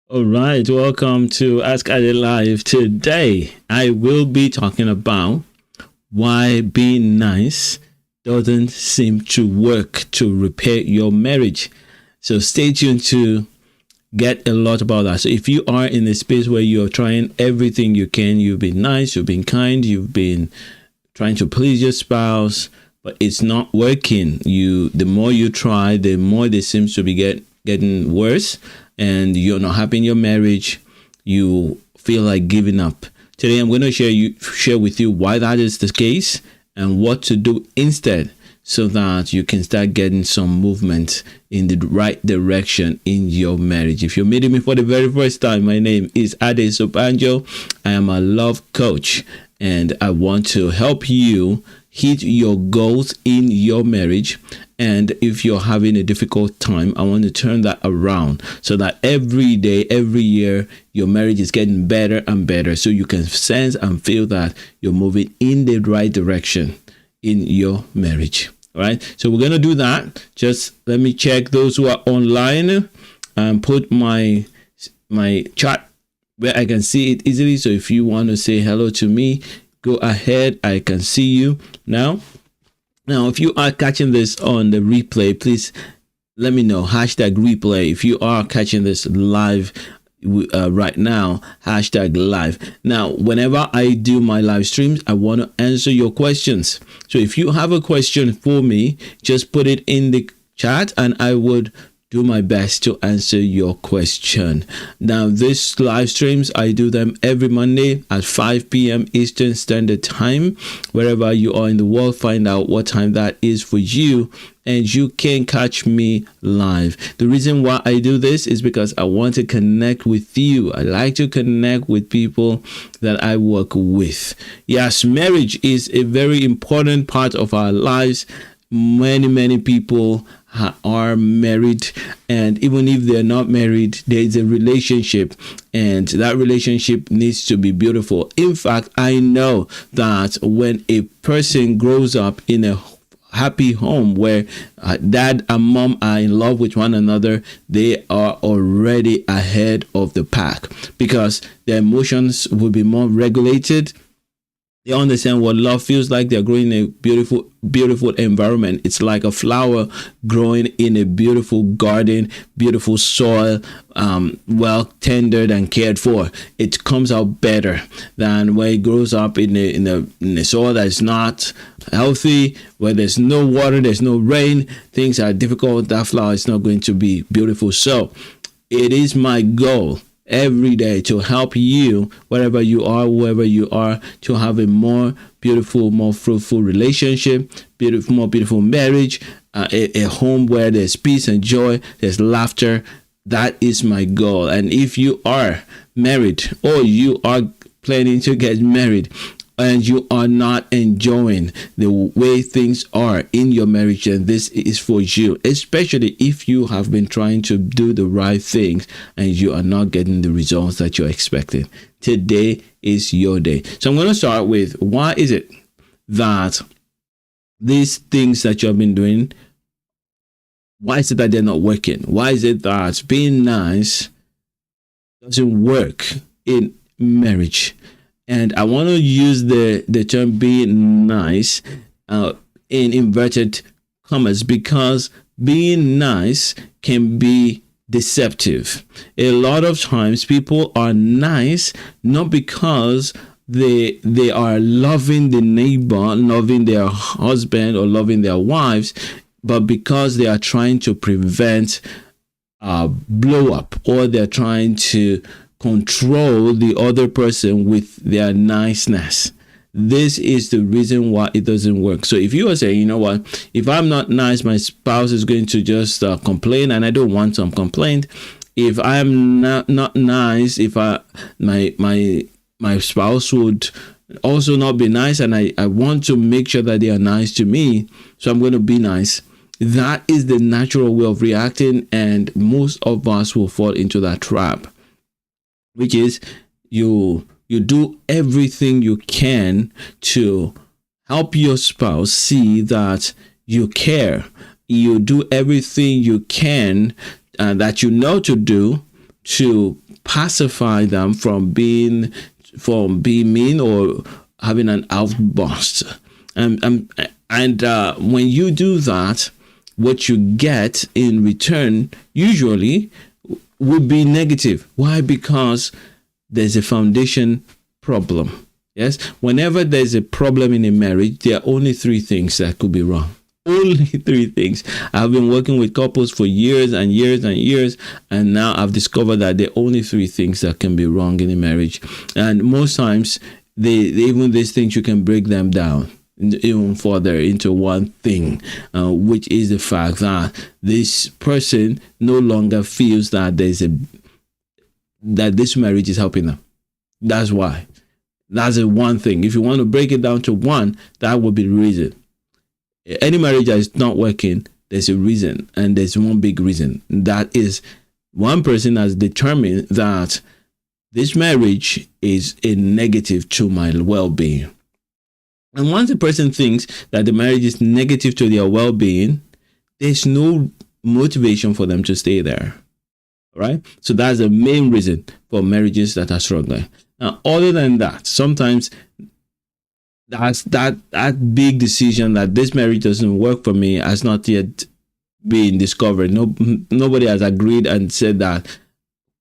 All right, welcome to Ask Ade Live. Today, I will be talking about why being nice doesn't seem to work to repair your marriage. So stay tuned to get a lot about that. So if you are in a space where you're trying everything you can, you've been nice, you've been kind, you've been trying to please your spouse, but it's not working. The more you try, the more it seems to be getting worse, and you're not happy in your marriage. You feel like giving up. Today, I'm going to share with you why that is the case and what to do instead, so that you can start getting some movement in the right direction in your marriage. If you're meeting me for the very first time, my name is Ade Sobanjo. I am a love coach, and I want to help you hit your goals in your marriage. And if you're having a difficult time, I want to turn that around so that every day, every year, your marriage is getting better and better, so you can sense and feel that you're moving in the right direction in your marriage. All right, so we're gonna do that. Just let me check those who are online and put my chat where I can see it easily. So if you want to say hello to me, go ahead. I can see you now. Now, if you are catching this on the replay, please let me know. #replay. If you are catching this live right now, #live. Now, whenever I do my live streams, I want to answer your questions. So if you have a question for me, just put it in the chat and I would do my best to answer your question. Now, these live streams, I do them every Monday at 5 p.m. Eastern Standard Time. Wherever you are in the world, find out what time that is for you, and you can catch me live. The reason why I do this is because I want to connect with you. I like to connect with people that I work with. Yes, marriage is a very important part of our lives. Many people are married, and even if they're not married, there is a relationship, and that relationship needs to be beautiful. In fact, I know that when a person grows up in a happy home where dad and mom are in love with one another, they are already ahead of the pack, because their emotions will be more regulated. They understand what love feels like. They're growing in a beautiful environment. It's like a flower growing in a beautiful garden, beautiful soil, well tended and cared for. It comes out better than when it grows up in a soil that is not healthy, where there's no water, there's no rain. Things are difficult. That flower is not going to be beautiful. So it is my goal every day to help you, wherever you are, whoever you are, to have a more beautiful, more fruitful relationship, more beautiful marriage, a home where there's peace and joy, there's laughter. That is my goal. And if you are married or you are planning to get married, and you are not enjoying the way things are in your marriage, then this is for you, especially if you have been trying to do the right things and you are not getting the results that you're expecting. Today is your day. So I'm going to start with, why is it that these things that you have been doing, why is it that they're not working? Why is it that being nice doesn't work in marriage? And I want to use the term being nice in inverted commas, because being nice can be deceptive. A lot of times people are nice not because they are loving the neighbor, loving their husband or loving their wives, but because they are trying to prevent blow up, or they're trying to control the other person with their niceness. This is the reason why it doesn't work. So if you are saying, you know what, if I'm not nice, my spouse is going to just complain, and I don't want some complaint. If I'm not nice, if my spouse would also not be nice, and I want to make sure that they are nice to me, so I'm going to be nice. That is the natural way of reacting, and most of us will fall into that trap, which is you do everything you can to help your spouse see that you care. You do everything you can that you know to do to pacify them from being mean or having an outburst. And when you do that, what you get in return usually would be negative. Why? Because there's a foundation problem. Yes, whenever there's a problem in a marriage, there are only three things that could be wrong. Only three things. I've been working with couples for years and years and years, and now I've discovered that there are only three things that can be wrong in a marriage. And most times, even these things, you can break them down even further into one thing, which is the fact that this person no longer feels that that this marriage is helping them. That's why. That's the one thing. If you want to break it down to one, that would be the reason. Any marriage that is not working, there's a reason, and there's one big reason. That is, one person has determined that this marriage is a negative to my well-being. And once a person thinks that the marriage is negative to their well-being, there's no motivation for them to stay there. Right? So that's the main reason for marriages that are struggling. Now, other than that, sometimes that's that big decision that this marriage doesn't work for me has not yet been discovered. Nobody has agreed and said that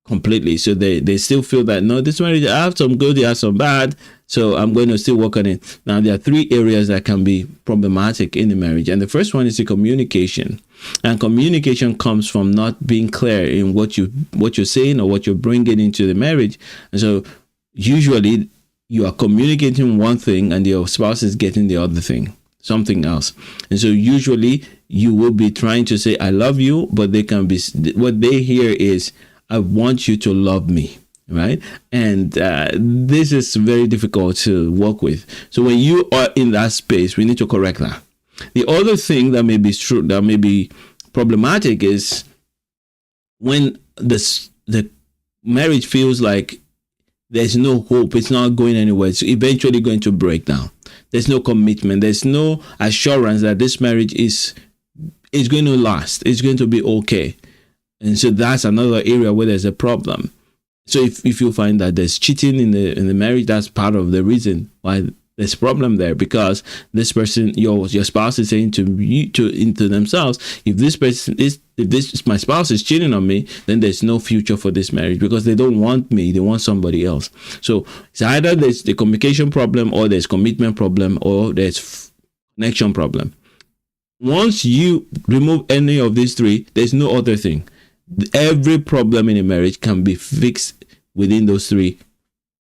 completely. So they still feel that, no, this marriage, I have some good, I have some bad, so I'm going to still work on it. Now, there are three areas that can be problematic in the marriage. And the first one is the communication. And communication comes from not being clear in what you're saying or what you're bringing into the marriage. And so usually you are communicating one thing and your spouse is getting the other thing, something else. And so usually you will be trying to say, I love you, but what they hear is, I want you to love me. Right? And this is very difficult to work with. So when you are in that space, we need to correct that. The other thing that may be true, that may be problematic, is when the marriage feels like there's no hope, it's not going anywhere, it's eventually going to break down. There's no commitment, there's no assurance that this marriage is going to last, it's going to be okay. And so that's another area where there's a problem. So if you find that there's cheating in the marriage, that's part of the reason why there's a problem there, because this person, your spouse, is saying to themselves, if my spouse is cheating on me, then there's no future for this marriage, because they don't want me, they want somebody else. So it's either there's the communication problem, or there's commitment problem, or there's connection problem. Once you remove any of these three, there's no other thing. Every problem in a marriage can be fixed within those three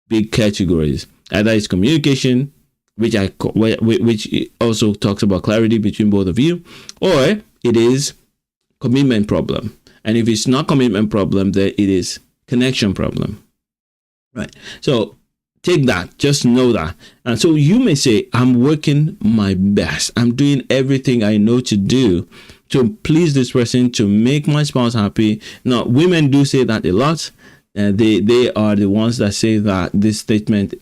big categories. Either it's communication, which also talks about clarity between both of you, or it is commitment problem. And if it's not commitment problem, then it is connection problem. Right? So take that, just know that. And so you may say, I'm working my best, I'm doing everything I know to do to please this person, to make my spouse happy. Now, women do say that a lot. They are the ones that say that this statement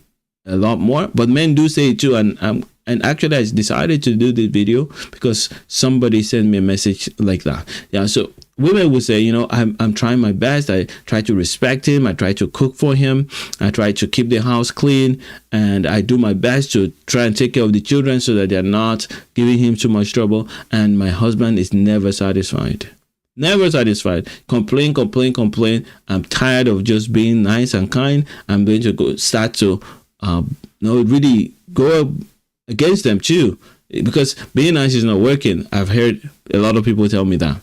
a lot more, but men do say it too. And actually, I decided to do this video because somebody sent me a message like that. Yeah, so women will say, I'm trying my best. I try to respect him. I try to cook for him. I try to keep the house clean. And I do my best to try and take care of the children so that they're not giving him too much trouble. And my husband is never satisfied. Never satisfied. Complain. I'm tired of just being nice and kind. I'm going to start to really go against them too. Because being nice is not working. I've heard a lot of people tell me that.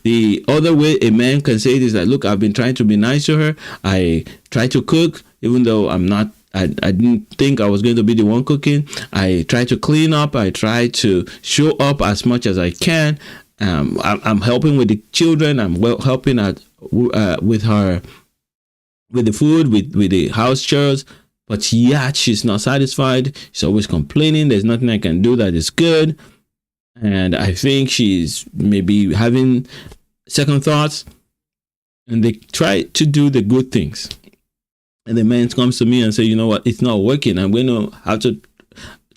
The other way a man can say it is that, look, I've been trying to be nice to her. I try to cook, even though I'm not, I didn't think I was going to be the one cooking. I try to clean up. I try to show up as much as I can. I'm helping with the children. I'm helping with her, with the food, with the house chores. But yet she's not satisfied. She's always complaining. There's nothing I can do that is good. And I think she's maybe having second thoughts. And they try to do the good things. And the man comes to me and say, you know what, it's not working. I'm going to have to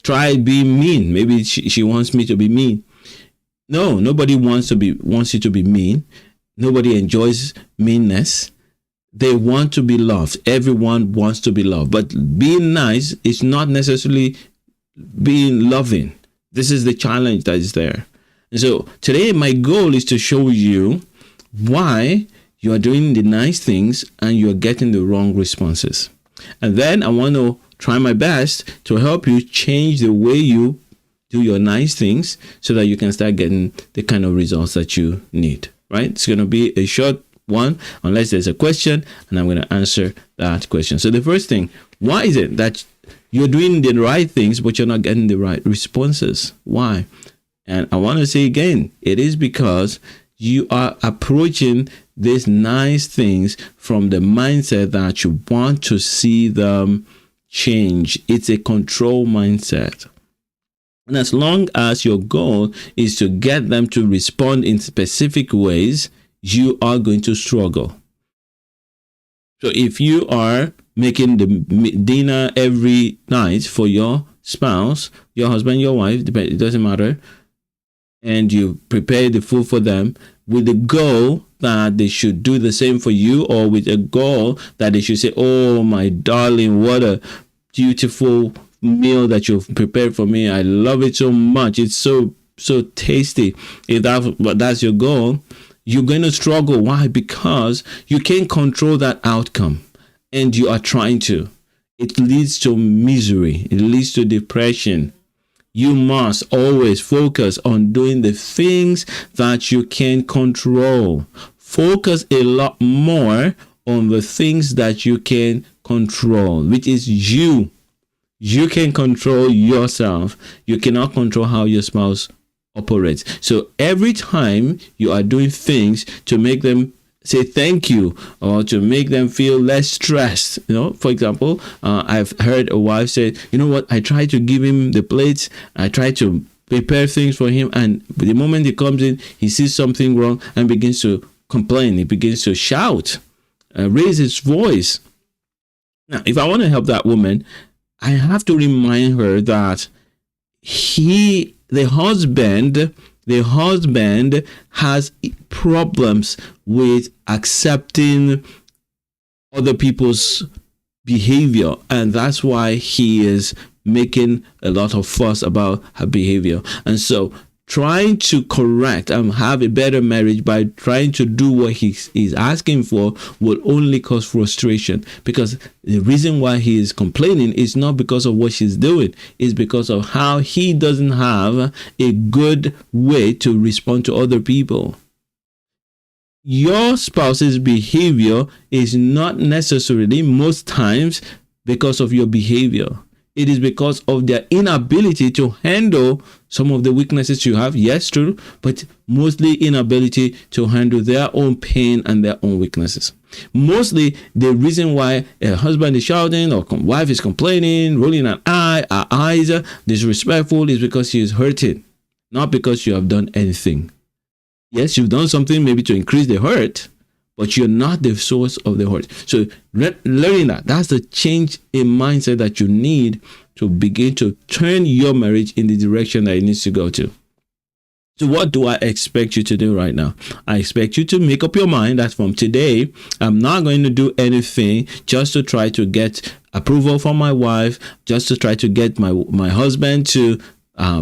try being mean. Maybe she wants me to be mean. No, nobody wants you to be mean. Nobody enjoys meanness. they want to be loved. Everyone wants to be loved. But being nice is not necessarily being loving. This is the challenge that is there. And so today my goal is to show you why you are doing the nice things and you are getting the wrong responses. And then I want to try my best to help you change the way you do your nice things so that you can start getting the kind of results that you need, right? It's going to be a short one unless there's a question, and I'm going to answer that question. So the first thing, why is it that you're doing the right things but you're not getting the right responses? Why? And I want to say again, it is because you are approaching these nice things from the mindset that you want to see them change. It's a control mindset. And as long as your goal is to get them to respond in specific ways, you are going to struggle. So if you are making the dinner every night for your spouse, your husband, your wife, it doesn't matter, and you prepare the food for them with the goal that they should do the same for you, or with a goal that they should say, oh my darling, what a beautiful meal that you've prepared for me. I love it so much. It's so tasty. If that's your goal, you're going to struggle. Why? Because you can't control that outcome, and you are trying to. It leads to misery. It leads to depression. You must always focus on doing the things that you can control. Focus a lot more on the things that you can control, which is you. You can control yourself. You cannot control how your spouse operates. So every time you are doing things to make them say thank you, or to make them feel less stressed, for example, I've heard a wife say, you know what, I try to give him the plates, I try to prepare things for him, and the moment he comes in, he sees something wrong and begins to complain. He begins to shout, raise his voice. Now, if I want to help that woman, I have to remind her that the husband has problems with accepting other people's behavior, and that's why he is making a lot of fuss about her behavior. And so trying to correct and have a better marriage by trying to do what he's asking for will only cause frustration, because the reason why he is complaining is not because of what she's doing, it's because of how he doesn't have a good way to respond to other people. Your spouse's behavior is not necessarily, most times, because of your behavior. It is because of their inability to handle some of the weaknesses you have. Yes, true, but mostly inability to handle their own pain and their own weaknesses. Mostly the reason why a husband is shouting or wife is complaining, rolling her eyes, disrespectful, is because she is hurting, not because you have done anything. Yes, you've done something maybe to increase the hurt, but you're not the source of the hurt. So learning that's the change in mindset that you need to begin to turn your marriage in the direction that it needs to go to. So what do I expect you to do right now? I expect you to make up your mind that from today, I'm not going to do anything just to try to get approval from my wife, just to try to get my husband to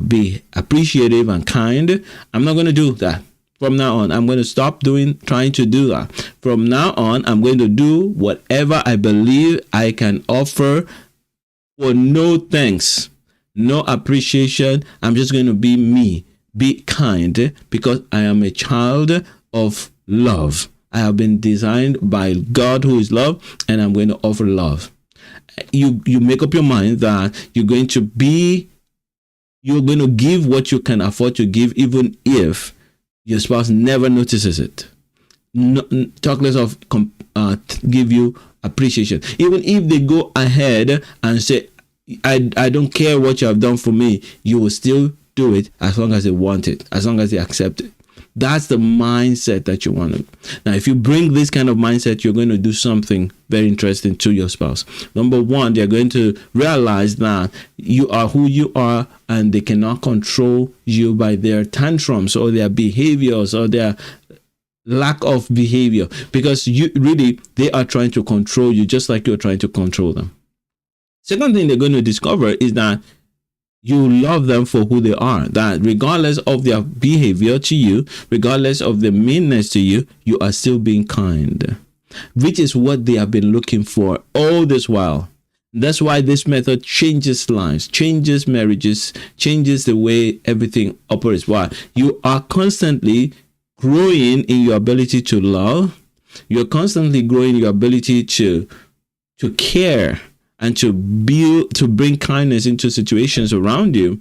be appreciative and kind. I'm not going to do that. From now on, I'm going to stop trying to do that. From now on, I'm going to do whatever I believe I can offer for no thanks, no appreciation. I'm just going to be me, be kind, because I am a child of love. I have been designed by God, who is love, and I'm going to offer love. You make up your mind that you're going to give what you can afford to give, even if your spouse never notices it. Talk less of give you appreciation. Even if they go ahead and say, I don't care what you have done for me, you will still do it as long as they want it, as long as they accept it. That's the mindset that you want to. Now, if you bring this kind of mindset, you're going to do something very interesting to your spouse. Number one, they're going to realize that you are who you are, and they cannot control you by their tantrums or their behaviors or their lack of behavior, because you really, they are trying to control you just like you're trying to control them. Second thing they're going to discover is that you love them for who they are, that regardless of their behavior to you, regardless of the meanness to you, you are still being kind, which is what they have been looking for all this while. That's why this method changes lives, changes marriages, changes the way everything operates. Why? You are constantly growing in your ability to love. You're constantly growing your ability to care and to bring kindness into situations around you,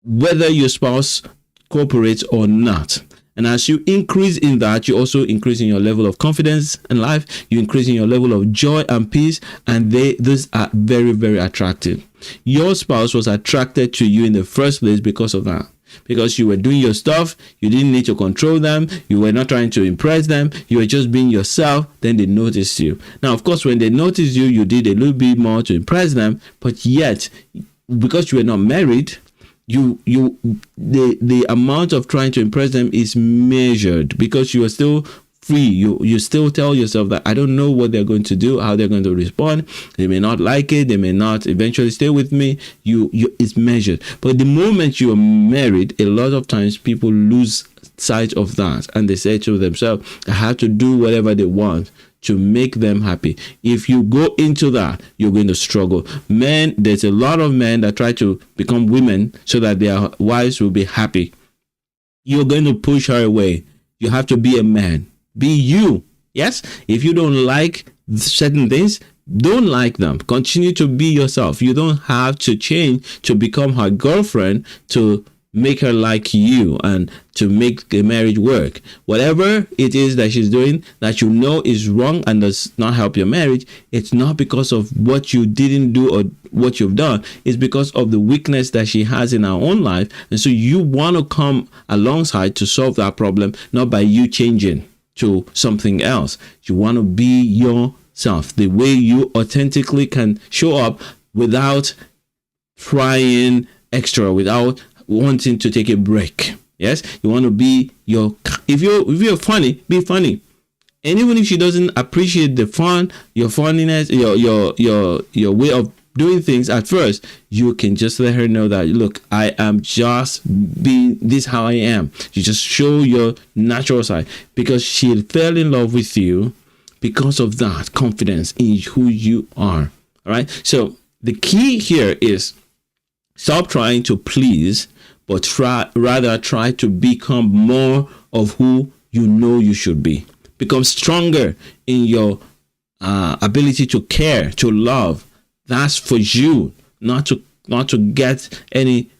whether your spouse cooperates or not. And as you increase in that, you also increase in your level of confidence in life. You increase in your level of joy and peace. And these are very, very attractive. Your spouse was attracted to you in the first place because of that. Because you were doing your stuff. You didn't need to control them. You were not trying to impress them. You were just being yourself. Then they noticed you. Now, of course, when they noticed you, you did a little bit more to impress them. But yet, because you were not married, the amount of trying to impress them is measured, because you are still free. You still tell yourself that I don't know what they're going to do, how they're going to respond. They may not like it. They may not eventually stay with me. It's measured. But the moment you are married, a lot of times people lose sight of that, and they say to themselves, I have to do whatever they want to make them happy. If you go into that, you're going to struggle. Men, there's a lot of men that try to become women so that their wives will be happy. You're going to push her away. You have to be a man. Be you. Yes? If you don't like certain things, don't like them. Continue to be yourself. You don't have to change to become her girlfriend to make her like you and to make the marriage work. Whatever it is that she's doing that you know is wrong and does not help your marriage, it's not because of what you didn't do or what you've done. It's because of the weakness that she has in her own life. And so you want to come alongside to solve that problem, not by you changing to something else. You want to be yourself, the way you authentically can show up without trying extra, without wanting to take a break. Yes, you want to be if you're funny, be funny. And even if she doesn't appreciate the fun, your funniness, your way of doing things at first, you can just let her know that, look, I am just being this how I am. You just show your natural side, because she fell in love with you because of that confidence in who you are. All right. So the key here is stop trying to please, but rather try to become more of who you know you should be. Become stronger in your ability to care, to love. That's for you, not to get any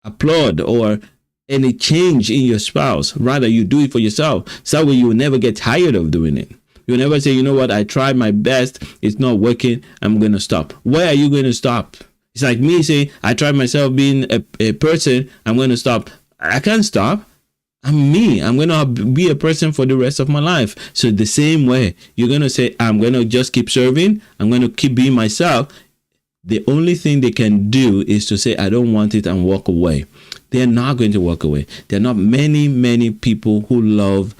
applaud or any change in your spouse. Rather, you do it for yourself. So that way you will never get tired of doing it. You'll never say, you know what, I tried my best, it's not working, I'm going to stop. Where are you going to stop? It's like me saying, I tried myself being a person, I'm going to stop. I can't stop. I'm me. I'm going to be a person for the rest of my life. So the same way, you're going to say, I'm going to just keep serving. I'm going to keep being myself. The only thing they can do is to say, I don't want it, and walk away. They're not going to walk away. There are not many people who love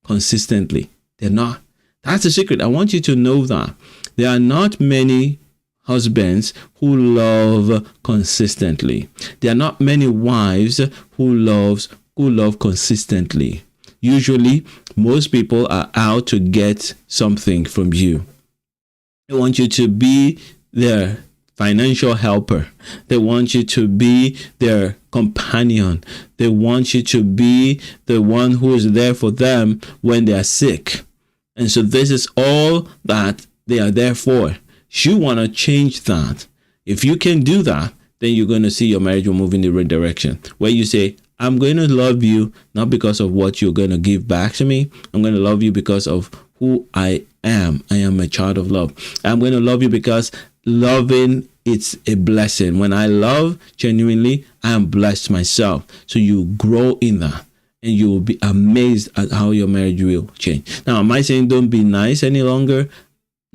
consistently. They're not. That's the secret. I want you to know that. There are not many husbands who love consistently. There are not many wives who love consistently. Usually, most people are out to get something from you. They want you to be their financial helper. They want you to be their companion. They want you to be the one who is there for them when they are sick. And so this is all that they are there for. You want to change that. If you can do that, then you're going to see your marriage will move in the right direction, where you say, I'm going to love you not because of what you're going to give back to me. I'm going to love you because of who I am. I am a child of love. I'm going to love you because loving, it's a blessing. When I love genuinely, I am blessed myself. So you grow in that, and you will be amazed at how your marriage will change. Now, am I saying don't be nice any longer?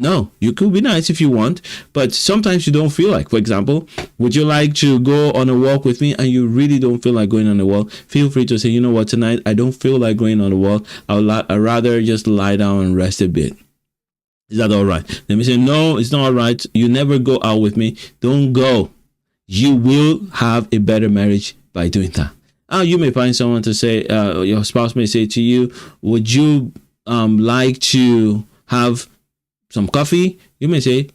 No, you could be nice if you want, but sometimes you don't feel like. For example, would you like to go on a walk with me and you really don't feel like going on a walk? Feel free to say, you know what, tonight I don't feel like going on a walk. I'd rather just lie down and rest a bit. Is that all right? Let me say, no, it's not all right. You never go out with me. Don't go. You will have a better marriage by doing that. You may find someone to say, your spouse may say to you, would you like to have some coffee? You may say,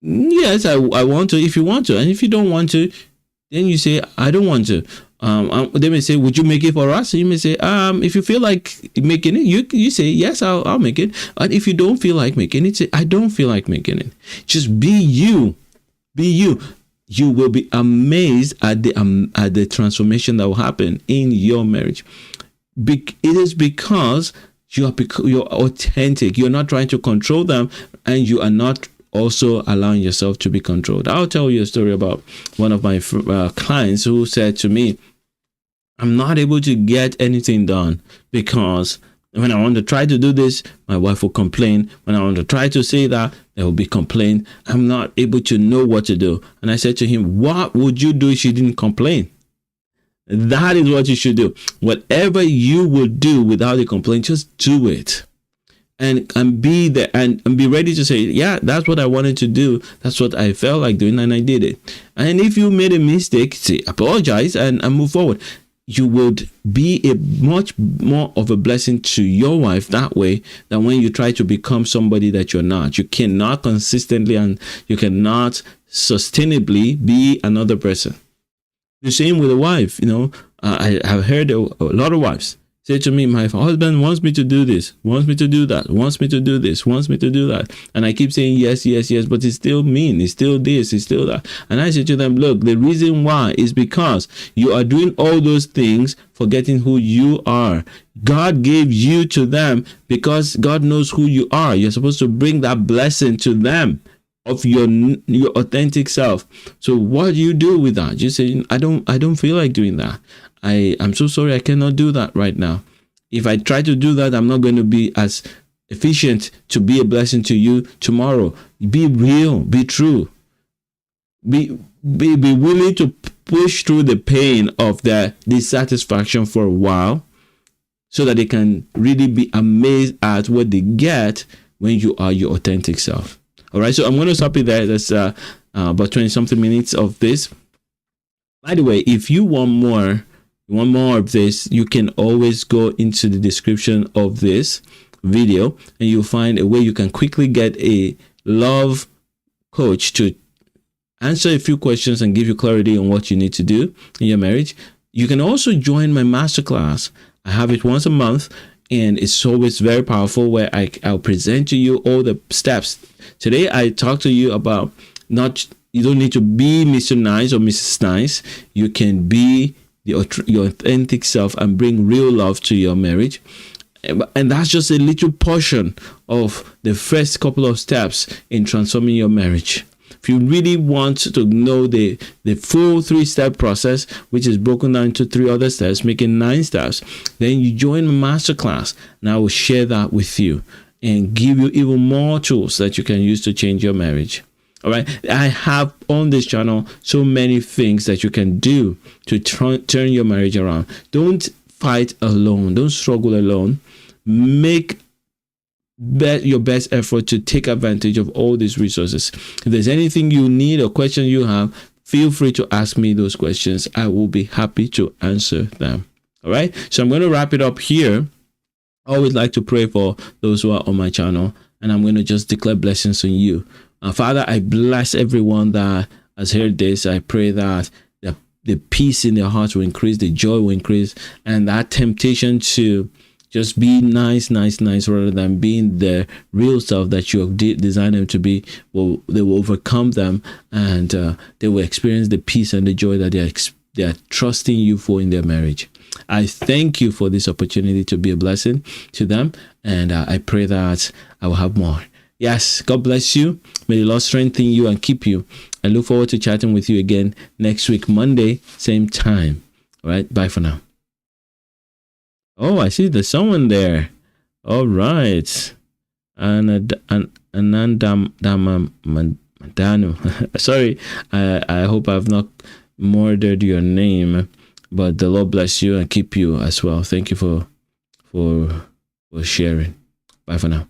yes, I want to, if you want to. And if you don't want to, then you say, I don't want to. They may say, would you make it for us? You may say, if you feel like making it, you say, yes, I'll make it. And if you don't feel like making it, say, I don't feel like making it. Just be you. Be you. You will be amazed at the transformation that will happen in your marriage. It is because you're authentic. You're not trying to control them, and you are not also allowing yourself to be controlled. I'll tell you a story about one of my clients who said to me, I'm not able to get anything done because when I want to try to do this, my wife will complain. When I want to try to say that, there will be complaint. I'm not able to know what to do. And I said to him, what would you do if she didn't complain? That is what you should do. Whatever you will do without a complaint, just do it. And be there and be ready to say, yeah, that's what I wanted to do. That's what I felt like doing, and I did it. And if you made a mistake, say apologize and move forward. You would be a much more of a blessing to your wife that way than when you try to become somebody that you're not. You cannot consistently and you cannot sustainably be another person. The same with a wife. I have heard a lot of wives say to me, my husband wants me to do this, wants me to do that, wants me to do this, wants me to do that. And I keep saying yes, yes, yes, but it's still mean, it's still this, it's still that. And I say to them, look, the reason why is because you are doing all those things, forgetting who you are. God gave you to them because God knows who you are. You're supposed to bring that blessing to them of your authentic self. So what do you do with that? You say, I don't feel like doing that. I'm so sorry, I cannot do that right now. If I try to do that, I'm not going to be as efficient to be a blessing to you tomorrow. Be real, be true. Be willing to push through the pain of the dissatisfaction for a while so that they can really be amazed at what they get when you are your authentic self. All right, so I'm going to stop it there. That's about 20 something minutes of this. By the way, if you want more of this, you can always go into the description of this video and you'll find a way you can quickly get a love coach to answer a few questions and give you clarity on what you need to do in your marriage. You can also join my masterclass. I have it once a month and it's always very powerful, where I'll present to you all the steps. Today I talked to you about you don't need to be Mr. Nice or Mrs. Nice. You can be your authentic self and bring real love to your marriage. And that's just a little portion of the first couple of steps in transforming your marriage. If you really want to know the full 3-step process, which is broken down into 3 other steps, making 9 steps, then you join my masterclass and I will share that with you and give you even more tools that you can use to change your marriage. All right. I have on this channel so many things that you can do to turn your marriage around. Don't fight alone. Don't struggle alone. Make your best effort to take advantage of all these resources. If there's anything you need or question you have, feel free to ask me those questions. I will be happy to answer them. All right. So I'm going to wrap it up here. I always like to pray for those who are on my channel, and I'm going to just declare blessings on you. Father, I bless everyone that has heard this. I pray that the peace in their hearts will increase, the joy will increase, and that temptation to just be nice rather than being the real self that you have designed them to be, they will overcome them, and they will experience the peace and the joy that they are trusting you for in their marriage. I thank you for this opportunity to be a blessing to them, and I pray that I will have more. Yes, God bless you. May the Lord strengthen you and keep you. I look forward to chatting with you again next week, Monday, same time. All right, bye for now. Oh, I see there's someone there. All right. And Madano. Sorry, I hope I've not murdered your name, but the Lord bless you and keep you as well. Thank you for sharing. Bye for now.